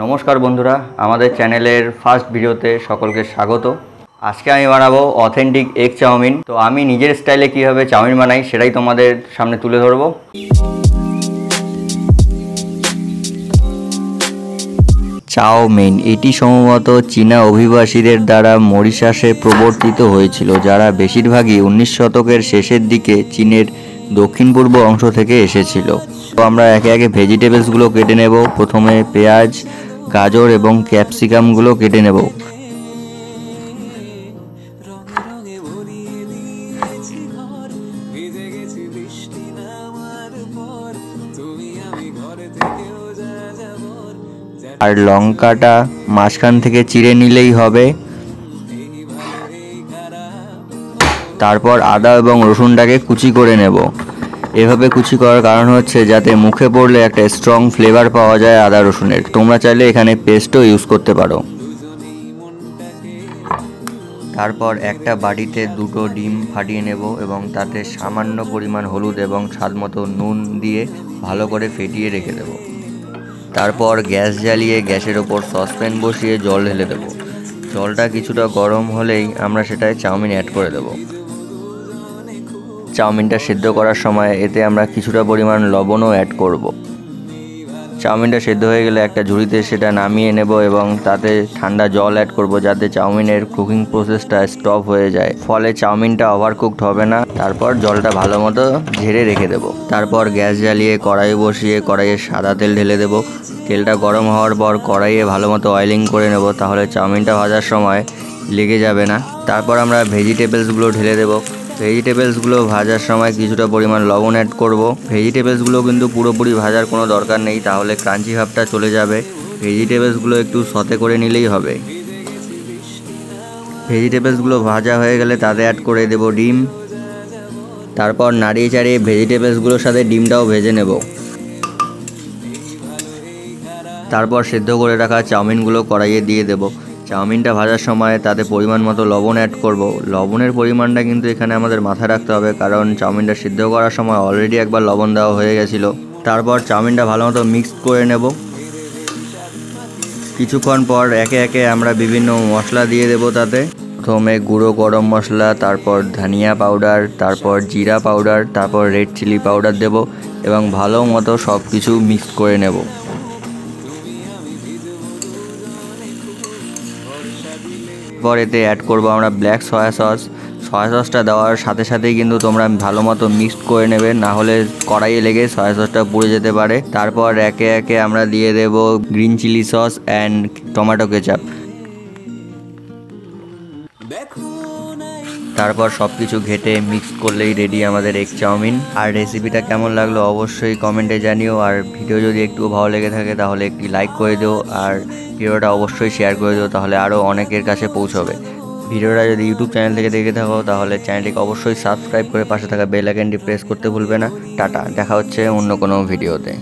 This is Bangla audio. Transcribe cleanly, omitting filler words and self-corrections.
নমস্কার বন্ধুরা, আমাদের চ্যানেলের ফার্স্ট ভিডিওতে সকলকে স্বাগত। আজকে আমি বানাবো অথেন্টিক এগ চাউমিন। তো আমি নিজের স্টাইলে কীভাবে চাউমিন বানাই সেটাই তোমাদের সামনে তুলে ধরবো। চাউমিন এটি সম্ভবত চীনা অভিবাসীদের দ্বারা মরিশাসে প্রবর্তিত হয়েছিল, যারা বেশিরভাগই 19 শতকের শেষের দিকে চীনের দক্ষিণ পূর্ব অংশ থেকে এসেছিল। তো আমরা একে একে ভেজিটেবলসগুলো কেটে নেব। প্রথমে পেঁয়াজ, গাজর এবং ক্যাপসিকামগুলো কেটে নেব। আর লঙ্কাটা মাঝখান থেকে চিড়ে নিলেই হবে। তারপর আদা এবং রসুনটাকে কুচি করে নেব। এভাবে কুচি করার কারণ হচ্ছে যাতে মুখে পড়লে একটা স্ট্রং ফ্লেভার পাওয়া যায় আদা রসুনের। তোমরা চাইলে এখানে পেস্টও ইউজ করতে পারো। তারপর একটা বাটিতে 2টো ডিম ফাটিয়ে নেব এবং তাতে সামান্য পরিমাণ হলুদ এবং স্বাদমতো নুন দিয়ে ভালো করে ফেটিয়ে রেখে দেব। তারপর গ্যাস জ্বালিয়ে গ্যাসের ওপর সসপ্যান বসিয়ে জল ঢেলে দেব। জলটা কিছুটা গরম হলেই আমরা সেটায় চাউমিন অ্যাড করে দেব। চাউমিনটা সিদ্ধ করার সময় এতে আমরা কিছুটা পরিমাণ লবণও অ্যাড করব। চাউমিনটা সিদ্ধ হয়ে গেলে একটা ঝুড়িতে সেটা নামিয়ে নেব এবং তাতে ঠান্ডা জল অ্যাড করব, যাতে চাউমিনের কুকিং প্রসেসটা স্টপ হয়ে যায়, ফলে চাউমিনটা ওভারকুকড হবে না। তারপর জলটা ভালো মতো ঝেড়ে রেখে দেব। তারপর গ্যাস জ্বালিয়ে কড়াই বসিয়ে কড়াইয়ে সাদা তেল ঢেলে দেব। তেলটা গরম হওয়ার পর কড়াইয়ে ভালো মতো অয়েলিং করে নেব, তাহলে চাউমিনটা ভাজার সময় লেগে যাবে না। তারপর আমরা ভেজিটেবলসগুলো ঢেলে দেব। ভেজিটেবলসগুলো ভাজার সময় কিছুটা পরিমাণ লবণ অ্যাড করব। ভেজিটেবলসগুলো কিন্তু পুরোপুরি ভাজার কোনো দরকার নেই, তাহলে ক্রাঞ্চি ভাবটা চলে যাবে। ভেজিটেবলসগুলো একটু সতে করে নিলেই হবে। ভেজিটেবলসগুলো ভাজা হয়ে গেলে তাতে অ্যাড করে দেব ডিম। তারপর নাড়িয়ে চাড়িয়ে ভেজিটেবলসগুলোর সাথে ডিমটাও ভেজে নেব। তারপর সেদ্ধ করে রাখা চাউমিনগুলো কড়াইয়ে দিয়ে দেব। চাউমিনটা ভাজার সময় তাতে পরিমাণ মতো লবণ অ্যাড করব। লবণের পরিমাণটা কিন্তু এখানে আমাদের মাথায় রাখতে হবে, কারণ চাউমিনটা সিদ্ধ করার সময় অলরেডি একবার লবণ দেওয়া হয়ে গেছিলো। তারপর চাউমিনটা ভালো মতো মিক্স করে নেব। কিছুক্ষণ পর একে একে আমরা বিভিন্ন মশলা দিয়ে দেব তাতে। প্রথমে গুঁড়ো গরম মশলা, তারপর ধনিয়া পাউডার, তারপর জিরা পাউডার, তারপর রেড চিলি পাউডার দেব এবং ভালো মতো সব কিছু মিক্স করে নেব। পর এতে অ্যাড করব আমরা ব্ল্যাক সয়া সস। সয়া সসটা দেওয়ার সাথে সাথেই কিন্তু তোমরা ভালো মতো মিক্সড করে নেবে, না হলে কড়াইয়ে লেগে সয়া সসটা পুড়ে যেতে পারে। তারপর একে একে আমরা দিয়ে দেব green chilli sauce and tomato ketchup. তারপর সব কিছু ঘেটে মিক্স করলেই রেডি আমাদের এগ চাউমিন। আর রেসিপিটা কেমন লাগলো অবশ্যই কমেন্টে জানিও। আর ভিডিও যদি একটু ভালো লেগে থাকে তাহলে একটি লাইক করে দিও, আর ভিডিওটা অবশ্যই শেয়ার করে দিও, তাহলে আরও অনেকের কাছে পৌঁছবে। ভিডিওটা যদি ইউটিউব চ্যানেল থেকে দেখে থাকো তাহলে চ্যানেলটিকে অবশ্যই সাবস্ক্রাইব করে পাশে থাকা বেল আইকনটি প্রেস করতে ভুলবে না। টাটা, দেখা হচ্ছে অন্য কোনো ভিডিওতে।